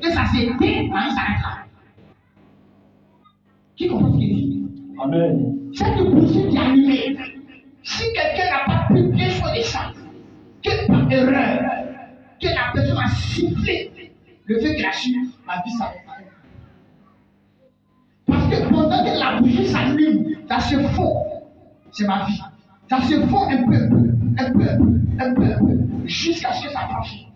que ça s'éteint, ça s'arrête là. Qui comprend ce qu'il dit? Amen. Cette bougie qui est allumée, si quelqu'un n'a pas pu bien choisir les choses, que par erreur, que la personne a sifflé le fait qu'il a su, ma vie s'arrête. Parce que pendant que la bougie s'allume, ça se fond. C'est ma vie. Ça se fond un peu, jusqu'à ce que ça franchisse.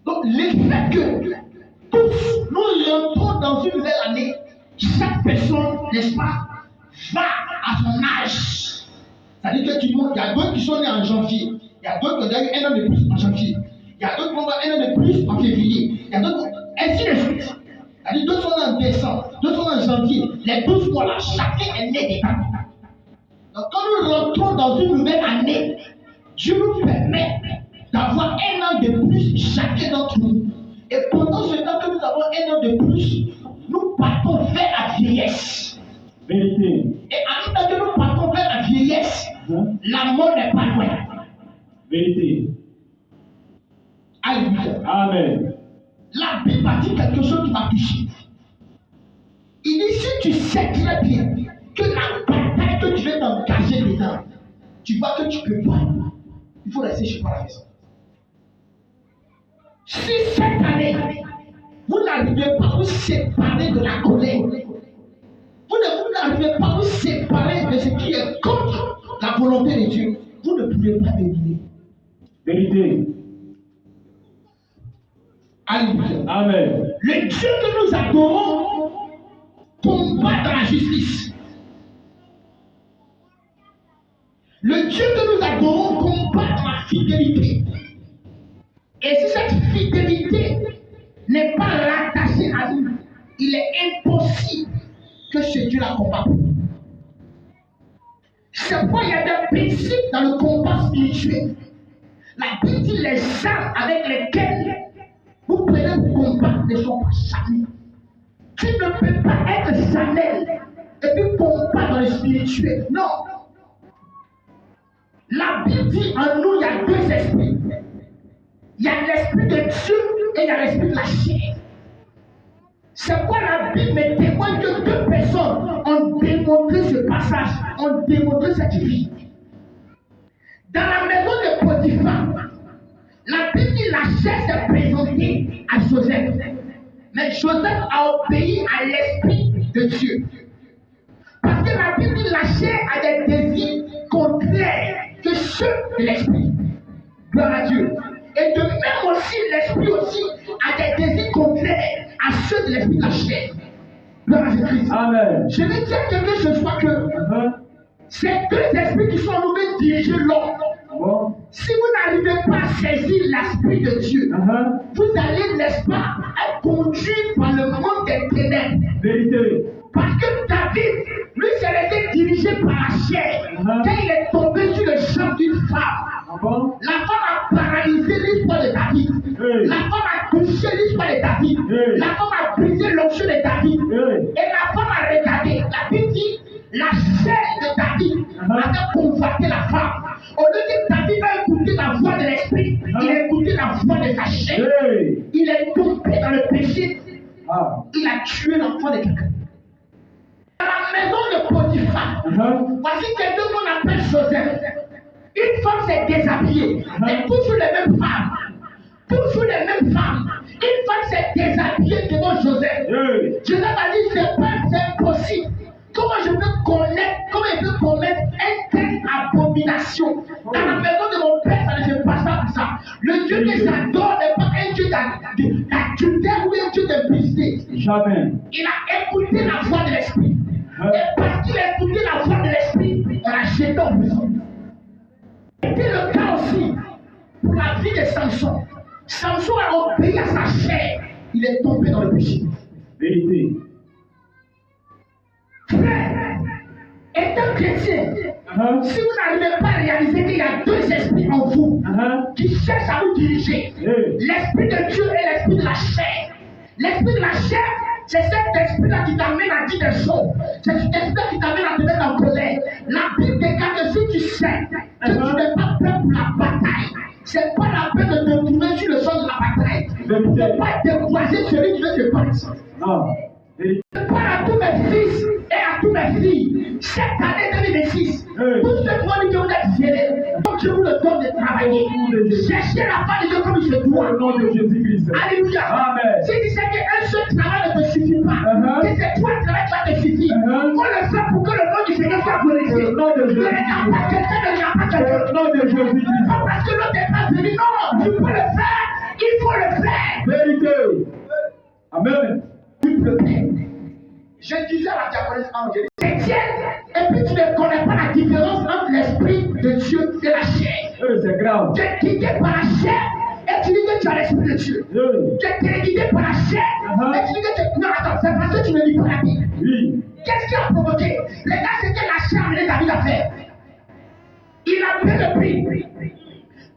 Donc, l'effet que tous nous entrons dans une nouvelle année, chaque personne, n'est-ce pas, va à son âge. C'est-à-dire que tout le monde, il y a d'autres qui sont nés en janvier, il y a d'autres qui ont eu 1 an de plus en janvier, il y a d'autres qui ont eu 1 an de plus en février, il y a d'autres, ainsi de suite. C'est-à-dire d'autres sont nés en décembre, d'autres sont nés en janvier. Les 12 mois là, chacun est né des temps. Donc quand nous rentrons dans une nouvelle année, Dieu nous permet d'avoir 1 an de plus chacun d'entre nous. Et pendant ce temps que nous avons 1 an de plus, nous partons vers la vieillesse. Vérité. Et en même temps que nous partons vers la vieillesse, la mort n'est pas loin. Vérité. Alléluia. Amen. La Bible a dit quelque chose qui m'a touché. Il dit, si tu sais très bien que la bataille que tu veux t'engager dedans, tu vois que tu peux pas, il faut rester chez toi à la maison. Si cette année, vous n'arrivez pas à vous séparer de la colère, vous n'arrivez pas à vous séparer de ce qui est contre la volonté de Dieu, vous ne pouvez pas deviner. Vérité. Alléluia. Amen. Le Dieu que nous adorons combat dans la justice. Le Dieu que nous adorons combat dans la fidélité. Et si cette fidélité n'est pas rattachée à nous, il est impossible que ce Dieu la combatte. C'est pourquoi il y a des principes dans le combat spirituel. La Bible dit les armes avec lesquelles vous prenez pour combattre ne sont pas charnelles. Tu ne peux pas être charnel et puis combattre dans le spirituel. Non. La Bible dit en nous, il y a 2 esprits. Il y a l'esprit de Dieu et il y a l'esprit de la chair. C'est pourquoi la Bible me témoigne que 2 personnes ont démontré ce passage, ont démontré cette vie. Dans la maison de Potiphar, la Bible dit la chair s'est présentée à Joseph. Mais Joseph a obéi à l'esprit de Dieu. Parce que la Bible dit la chair a des désirs contraires que ceux de l'esprit. Gloire à Dieu. Et de même aussi, l'esprit aussi a des désirs contraires à ceux de l'esprit de la chair. Gloire à Jésus-Christ. Amen. Je vais dire quelque chose, je crois que ces 2 esprits qui sont en nous de diriger l'homme. Si vous n'arrivez pas à saisir l'esprit de Dieu, vous allez, n'est-ce pas, être conduit par le monde des ténèbres. Vérité. Parce que David, lui, s'est laissé diriger par la chair. Quand il est tombé sur le champ d'une femme, la femme a paralysé l'histoire de David. La femme a touché l'histoire de David. La femme a brisé l'onction de David. Et la femme a regardé. La Bible dit, la chair de David a convoité la femme. Au lieu que David a écouté la voix de l'esprit, il a écouté la voix de sa chair. Il est tombé dans le péché. Il a tué l'enfant de quelqu'un. Dans la maison de Potiphar, voici quelqu'un qu'on appelle Joseph. Une femme s'est déshabillée, mais toujours les mêmes femmes. Toujours les mêmes femmes. Une femme s'est déshabillée devant Joseph. Joseph a dit, c'est impossible. Comment je peux commettre une telle abomination? Dans la maison de mon père, ça ne se passe pas comme ça. Le Dieu que j'adore n'est pas un Dieu d'adultère ou un Dieu de business. Jamais. Il a écouté la voix de l'esprit. Et parce qu'il a écouté la voix de l'esprit, on l'a jeté en prison. C'était le cas aussi pour la vie de Samson. Samson a obéi à sa chair. Il est tombé dans le péché. Vérité. Frère, étant chrétien, si vous n'arrivez pas à réaliser qu'il y a 2 esprits en vous qui cherchent à vous diriger, l'esprit de Dieu et l'esprit de la chair. L'esprit de la chair, c'est cet esprit-là qui t'amène à dire des choses. C'est cet esprit qui t'amène à te mettre en colère. La Bible déclare que si tu sais que tu n'es pas prêt pour la bataille, C'est pas la peine de te tourner sur le sol de la bataille. Vérité. Ne pas décourager celui qui veut se battre. Non. Vérité. Je parle à tous mes fils et à tous mes filles. Cette année 2026, tous ceux qui vont dire que vous êtes gênés, donc je vous le donne de travailler. Cherchez la part de Dieu comme il se doit. Au nom de Jésus-Christ. Alléluia. Amen. Si tu sais qu'un seul travail ne te suffit pas, que c'est toi le travail qui va te suffire, il faut le faire pour que le nom du Seigneur soit glorifié. Au nom de Ne Jésus. regarde pas quelqu'un, ne regarde pas quelqu'un. Au nom de Jésus-Christ. Pas parce que l'autre n'est pas venu. Non, tu peux le faire. Il faut le faire. Vérité. Amen. Tu peux le faire. Je disais à la diaconesse Angélique, chrétienne, et puis tu ne connais pas la différence entre l'esprit de Dieu et la chair. C'est grave. Tu es guidé par la chair et tu dis que tu as l'esprit de Dieu. Tu es téléguidé par la chair et tu dis que tu... Non, attends, c'est parce que tu ne lis pas la Bible. Oui. Qu'est-ce qui a provoqué? Les gars, c'est que la chair a mené David à faire. Il a payé le prix.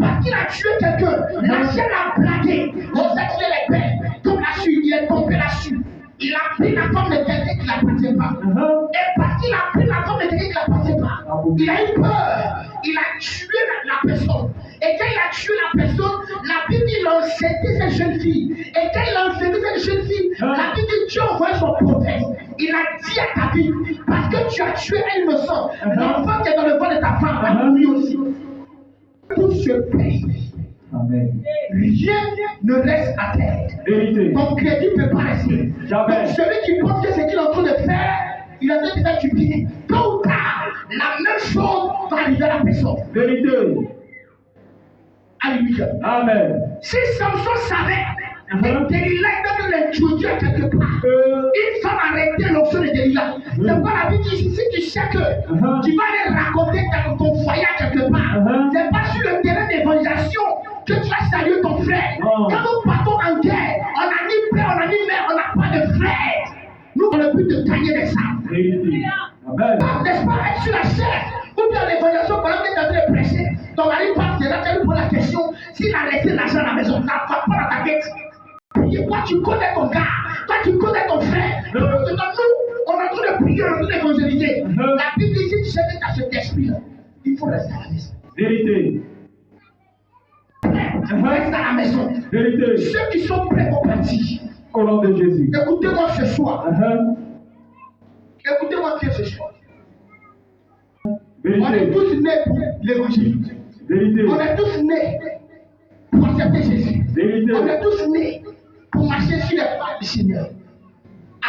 Parce qu'il a tué quelqu'un. La chair l'a blagué. On sait qu'il est les pères. Comme la suite, il est tombé là-dessus. Il a pris la forme de quelqu'un qui ne l'appartient pas. Et parce qu'il a pris la forme de quelqu'un qui ne l'appartient pas, il a eu peur. Il a tué la personne. Et quand il a tué la personne, la Bible dit qu'il a enceinté cette jeune fille. Et quand il a enceinté cette jeune fille, la Bible dit que Dieu envoie son prophète. Il a dit à ta vie, parce que tu as tué un innocent, l'enfant qui est dans le ventre de ta femme a mouru aussi. Tout se paye. Amen. Rien ne reste à terre. Vérité. Ton crédit ne peut pas rester. Jamais. Donc celui qui pense que ce qu'il est en train de faire, il est en train de faire du bien. Tôt ou tard, la même chose va arriver à la personne. Vérité. Alléluia. Amen. Si Samson savait que Delilah est en train de l'introduire quelque part, il va arrêter l'option de Delilah. C'est pas la Bible dit, si tu sais que tu vas aller raconter ton foyer quelque part, c'est pas sur le terrain d'évangélisation que tu vas saluer ton frère. Quand nous partons en guerre, on n'a ni père, on n'a ni mère, on n'a pas de frère. Nous, on a le but de gagner des âmes. Vérité. Amen. N'est-ce pas être sur la chair ou bien l'évaluation pendant que tu es en train de prêcher, ton mari passe de là, tu lui poses la question s'il a laissé l'argent à la maison, ça ne va pas dans ta tête. Et toi, tu connais ton gars, toi, tu connais ton frère. Nous, on est en train de prier, on est en train d'évangéliser. La Bible dit si tu sais que tu as cet esprit-là, il faut rester à la maison. Vérité. Reste à la maison. Vérité. Ceux qui sont prêts vont partir. Au nom de Jésus. Écoutez-moi ce soir. Écoutez-moi bien ce soir. On est tous nés pour l'évangile. Vérité. On est tous nés pour accepter Jésus. Vérité. On est tous nés pour marcher sur les pas du Seigneur.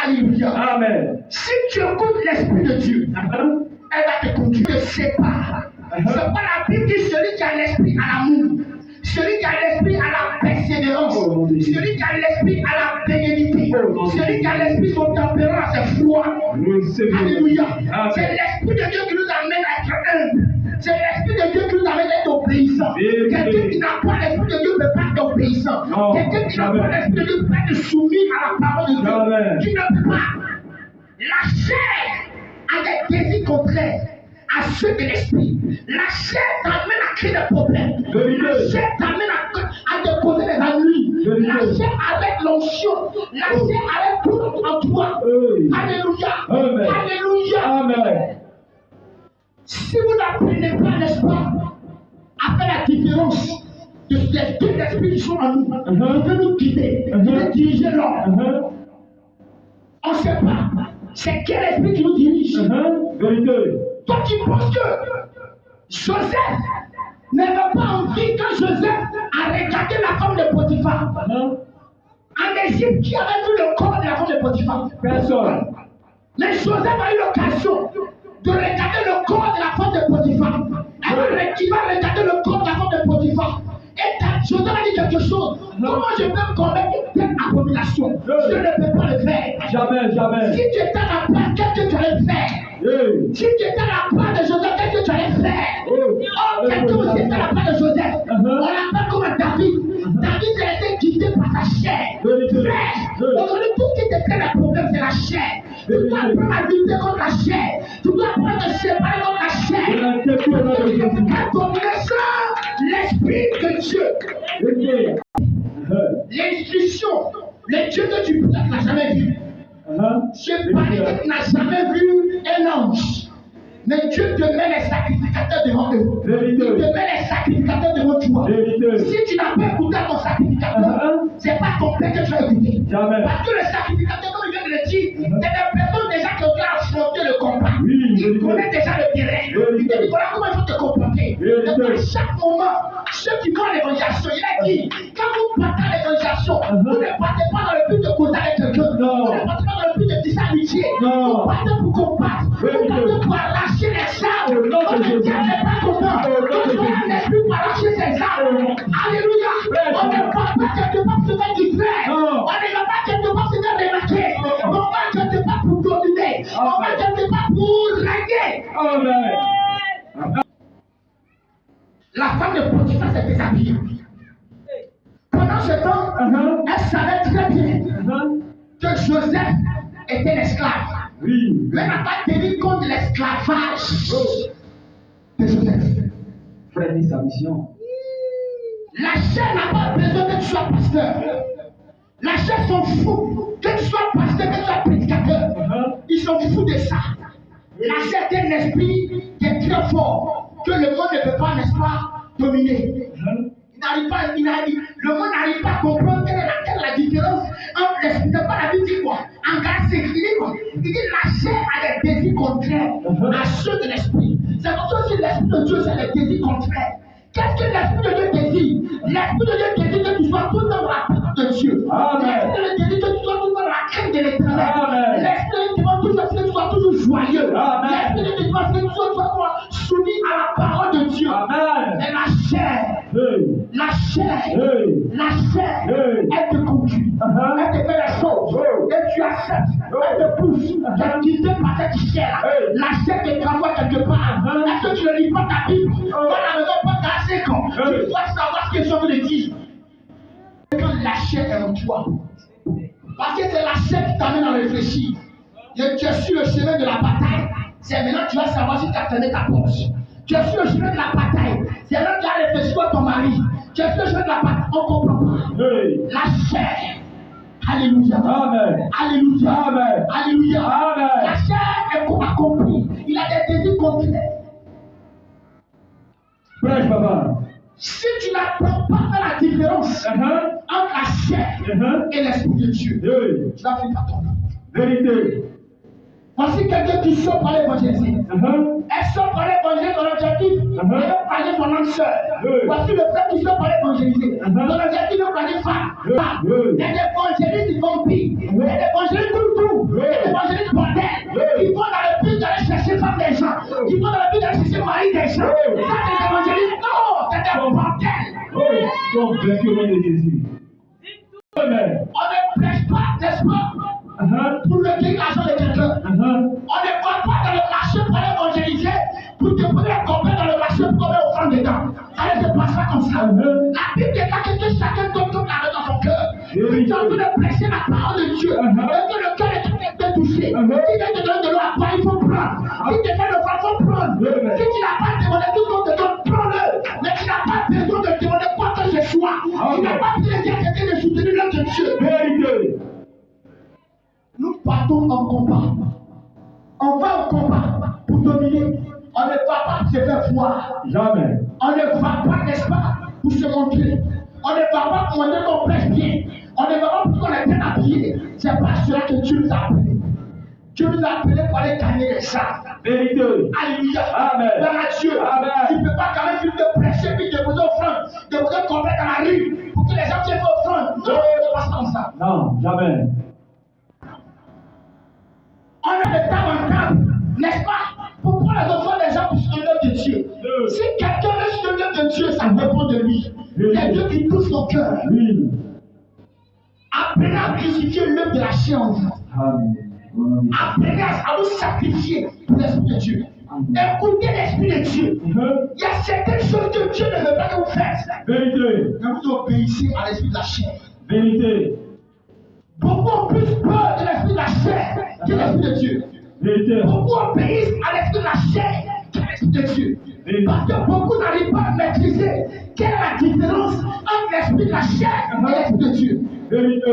Alléluia. Amen. Si tu écoutes l'Esprit de Dieu, elle va te conduire. Ne sais pas. C'est pas la Bible dit celui qui a l'esprit à l'amour, celui qui a l'esprit à la persévérance, celui qui a l'esprit à la bénédiction, celui qui a l'esprit son tempérament, c'est froid. Alléluia. C'est l'Esprit de Dieu qui nous amène à être humble. C'est l'Esprit de Dieu qui nous amène à être obéissant. Quelqu'un qui n'a pas l'Esprit de Dieu ne peut pas être obéissant. Quelqu'un qui n'a pas l'Esprit de Dieu ne peut pas être soumis à la parole de Dieu. Tu ne peux pas. La chair a des désirs contraires à ceux de l'esprit. La chair t'amène à créer des problèmes. La chair t'amène à te causer des ennuis. La chair avec l'onction. La chair avec tout en toi. Alléluia. Alléluia. Amen. Si vous n'apprenez pas, n'est-ce pas, à faire la différence de ces deux esprits qui sont en nous, qui veulent nous guider, qui veulent diriger l'homme, on ne sait pas. C'est quel esprit qui nous dirige? Vérité. Toi qui penses que Joseph n'avait pas envie quand Joseph a regardé la femme de Potiphar. En Égypte, qui avait vu le corps de la femme de Potiphar? Personne. Mais Joseph a eu l'occasion de regarder le corps de la femme de Potiphar. Il va regarder le corps de la femme de Potiphar. Et Joseph a dit quelque chose. Comment je peux me commettre une telle abomination? Je ne peux pas le faire. Jamais, jamais. Si tu étais à la place, qu'est-ce que tu allais faire? Si tu étais à la place de Joseph, qu'est-ce que tu allais faire? Oh, quelqu'un aussi était à la place de Joseph. On l'appelle comme David. David s'est laissé guider par sa chair. Frère, aujourd'hui, tout ce qui te crée des problèmes, c'est la chair. Tu dois apprendre à lutter contre la chair. Tu dois apprendre à te séparer contre la chair. Tu dois dominer ça, l'esprit de Dieu. L'instruction, le Dieu que tu n'as jamais vu. Je parie que tu n'as jamais vu un ange. Mais Dieu te met les sacrificateurs devant eux. Vérité. Il te met les sacrificateurs devant toi. Vérité. Si tu n'as pas écouté ton sacrificateur, c'est pas ton père que tu vas écouter. Jamais. Parce que le sacrificateur, comme il vient de le dire, c'est des personnes déjà qui ont déjà affronté le combat. Oui, Ils vérité. connaissent déjà le terrain. Il te dit voilà comment il faut te comporter. Vérité. Donc à chaque moment, ceux qui vont à l'évangélisation, il a dit, quand vous partez à l'évangélisation, vous ne partez pas dans le but de causer avec quelqu'un. Non. Vous ne partez pas dans le but de tisser amitié. Non. Vous partez pour combattre. Vous Vérité. partez pour arracher les armes. Au nom de On ne Jésus. tient pas content. Au nom de On soit Jésus. un esprit pour arracher ses armes. Alléluia. On ne va pas quelque part pour se faire distraire. Non. On ne va pas quelque part pour se faire remarquer. On va quelque part pour dominer. On va quelque part pour régner. Amen. La femme de Potiphar s'est déshabillée. Pendant ce temps, elle savait très bien que Joseph était l'esclave. Oui. Mais elle n'a pas tenu compte de l'esclavage de Joseph. Frère dit sa mission. La chair n'a pas besoin que tu sois pasteur. La chair s'en fout. Que tu sois pasteur, que tu sois prédicateur. Ils s'en foutent de ça. La chair est un esprit qui est très fort, que le monde ne peut pas, n'est-ce pas, dominer. Le monde n'arrive pas à comprendre quelle est la différence entre l'esprit. C'est pas la Bible dit quoi? En Galate, c'est écrit quoi? Il dit la chair a des désirs contraires à ceux de l'esprit. C'est pour ça que l'esprit de Dieu, c'est des désirs contraires. Qu'est-ce que l'esprit de Dieu désire? L'esprit de Dieu désire que tu sois tout dans la présence de Dieu. L'esprit de Dieu désire que tu sois tout dans la crainte de l'éternel. L'esprit de Dieu demande que tu sois toujours joyeux. L'esprit de Dieu demande que tu sois soumis à la parole de Dieu. Et la chair, elle te conduit, elle te fait les choses, et tu acceptes, elle te pousse, tu es guidé par cette chair. La chair te travaille quelque part. Est-ce que tu ne lis pas ta Bible? Dans la maison, pas ta 5 ans. Tu dois savoir ce que je veux te dire. Quand la chair est en toi, parce que c'est la chair qui t'amène à réfléchir. Tu es sur le chemin de la bataille. C'est maintenant que tu vas savoir si tu as fermé ta poche. Tu es sur le chemin de la bataille. C'est là que tu as réfléchi à ton mari. Tu es sur le chemin de la bataille. On ne comprend pas. La chair. Alléluia. Amen. Alléluia. Amen. Alléluia. Amen. La chair est comme accomplie. Il a des désirs contraires. Prêche, papa. Si tu n'apprends pas la différence entre la chair et l'esprit de Dieu, tu vas finir par tomber. Vérité. Voici quelqu'un qui sort par l'évangéliser. Elle sort par l'évangéliser dans l'objectif de parler son âme sœur. Voici le frère qui sort par l'évangéliser. Dans l'objectif de parler femme. Il y a des évangélistes qui font pire. Il y a des évangélistes tout. Il y a des évangélistes bordel. Ils vont dans le but d'aller chercher femme des gens. Ils vont dans le but d'aller chercher mari des gens. Ça, c'est des évangélistes. Non, c'est des bordels. Donc, vaincu au nom de Jésus. Amen. On ne prêche pas, n'est-ce pas, pour le dire l'argent de quelqu'un. On ne va pas dans le marché pour aller évangéliser, pour te poser combien dans le marché pour combien offrande dedans. Ça ne se passe pas comme ça. La Bible déclare que chacun donne comme la dans son cœur. Tu es en train de prêcher la parole de Dieu. Et que le cœur est en train de toucher. Si Dieu te donne de l'eau à boire, il faut prendre. Si tu fais le front, il faut prendre. Si tu n'as pas demandé tout ce qu'on te donne, prends-le. Mais tu n'as pas besoin de demander quoi que ce soit. Tu n'as pas besoin de dire à quelqu'un de soutenir l'homme de Dieu. Vérité. Nous partons en combat. On va au combat pour dominer. On ne va pas se faire voir. Jamais. On ne va pas, n'est-ce pas, pour se montrer. On ne va pas pour montrer qu'on prêche bien. On ne va pas pour qu'on est bien habillé. C'est pas cela que Dieu nous a appelés. Dieu nous a appelés pour aller gagner les gens. Vérité. Alléluia. Amen. Dans la Dieu. Amen. Tu ne peux pas quand même finir de prêcher puis de poser offrande, de poser combien dans la rue pour que les gens tiennent offrande. Non, ne passe pas comme ça. Non, jamais. On a le temps en table, n'est-ce pas, pour prendre les offrandes des gens pour se l'œuvre de Dieu. Si quelqu'un veut se l'œuvre de Dieu, ça dépend de lui. C'est Dieu qui touche son cœur. Oui. Apprenez à crucifier l'œuvre de la chair en vous. Amen. Apprenez à vous sacrifier pour l'Esprit de Dieu. Écoutez l'Esprit de Dieu. Il y a certaines choses que Dieu ne veut pas que vous fassiez. Vérité. Mais vous obéissez à l'Esprit de la chair. Vérité. Beaucoup ont plus peur de l'Esprit de la chair que l'Esprit de Dieu. Vérité. Beaucoup obéissent à l'Esprit de la chair que l'Esprit de Dieu. Parce que beaucoup n'arrivent pas à maîtriser quelle est la différence entre l'Esprit de la chair et l'Esprit de Dieu. Vérité.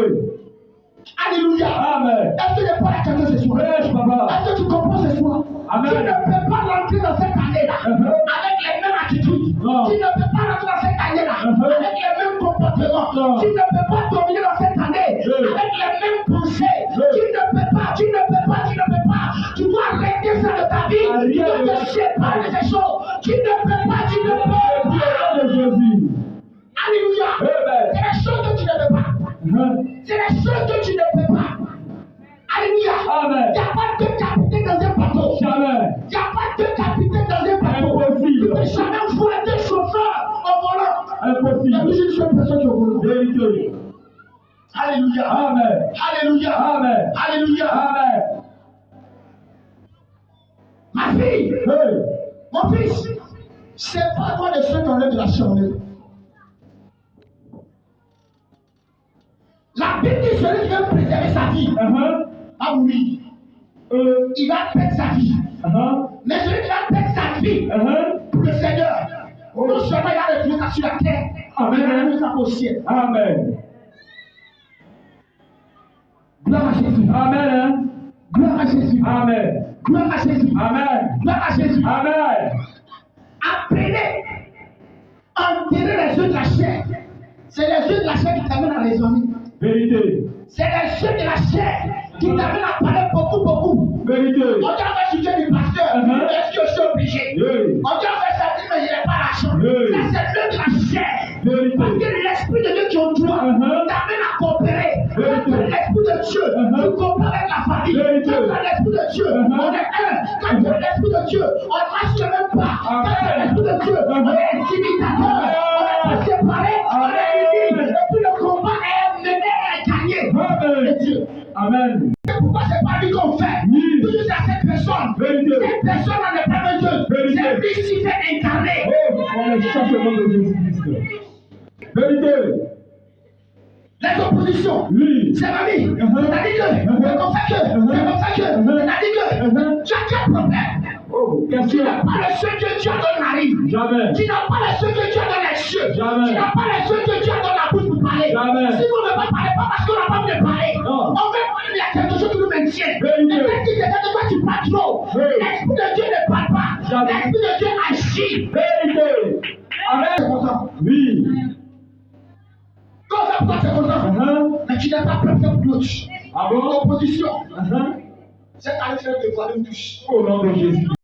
À Alléluia. Amen. Est-ce que je parle à quelqu'un ce soir? Prêche, papa. Est-ce que tu comprends ce soir? Amen. Tu ne peux pas rentrer dans cette année-là avec les mêmes attitudes. Non. Tu ne peux pas rentrer dans cette année-là avec les mêmes comportements. Non. Tu ne peux pas dominer dans cette année avec les mêmes pensées. Tu ne peux pas. Tu dois arrêter ça de ta vie. Tu dois te séparer de ces choses. Tu ne peux pas. De Jésus. Alléluia. Amen. C'est les choses que tu ne peux pas. C'est les choses que tu ne peux pas. Alléluia. Amen. Il n'y a pas de capitaine dans un bateau. Jamais. Il n'y a pas de capitaine dans un bateau. Impossible. Tu ne peux jamais voir deux chauffeurs au volant. Impossible. Il y a juste une seule personne qui est au volant. Vérité. Alléluia. Amen. Alléluia. Amen. Alléluia. Amen. Ma fille, Hey. mon fils, c'est pas toi de ceux qui enlèvent de la chandelle. La Bible dit celui qui veut préserver sa vie, va mourir. Il va perdre sa vie. Mais celui qui va perdre sa vie pour le Seigneur, non seulement il va retrouver ça sur la terre, mais il va retrouver ça au ciel. Amen. Gloire à Jésus. Amen. Gloire à Jésus. Amen. Gloire à Jésus. Amen. Gloire à Jésus. Amen. Apprenez, enterrer les yeux de la chair. C'est les yeux de la chair qui t'amènent à raisonner. Vérité. C'est les yeux de la chair qui t'amènent à parler beaucoup. Vérité. On dit on va sujet du pasteur. Est-ce que je suis obligé? On dit on va sortir, mais il n'y a pas l'argent. Ça, c'est l'œuvre de la chair. Parce que l'esprit de Dieu qui est en toi t'amène à coopérer. Quand l'esprit de Dieu, tu coopères avec la famille. Quand l'esprit de Dieu, on est un. Quand l'esprit de Dieu, on ne marche même pas. Quand l'esprit de Dieu, on est intimidateur. On n'est pas séparés. On est unis. Et puis le combat est mené et gagné. Et Dieu. Amen. C'est pourquoi c'est pas lui qu'on fait. Toujours à cette personne. Cette personne n'est pas de Dieu. C'est lui qui fait incarner. On est chaque nom de Jésus-Christ. Vérité. Les oppositions. Oui. C'est ma vie. C'est-à-dire que, c'est comme ça que, c'est-à-dire que, tu as quel problème? Oh, Tu question. n'as pas le seul que Dieu donne la rime. Jamais. Tu n'as pas le seul que Dieu donne les yeux. Jamais. Tu n'as pas le seul que Dieu donne la bouche pour parler. Jamais. Si on ne veut pas parler, pas parce qu'on n'a pas envie de parler. Non. On veut parler, mais il y a quelque chose qui nous maintient. Vérité. Mais quand tu sais que toi tu parles trop, Oui. l'esprit de Dieu ne parle pas. Jamais. L'esprit de Dieu agit. Vérité. Amen. C'est content. Oui. Quand ça pourquoi c'est content? Mais tu n'es pas prêt pour l'autre. Ah bon? Opposition. Cette année, tu vas devoir une touche. Au nom de Jésus.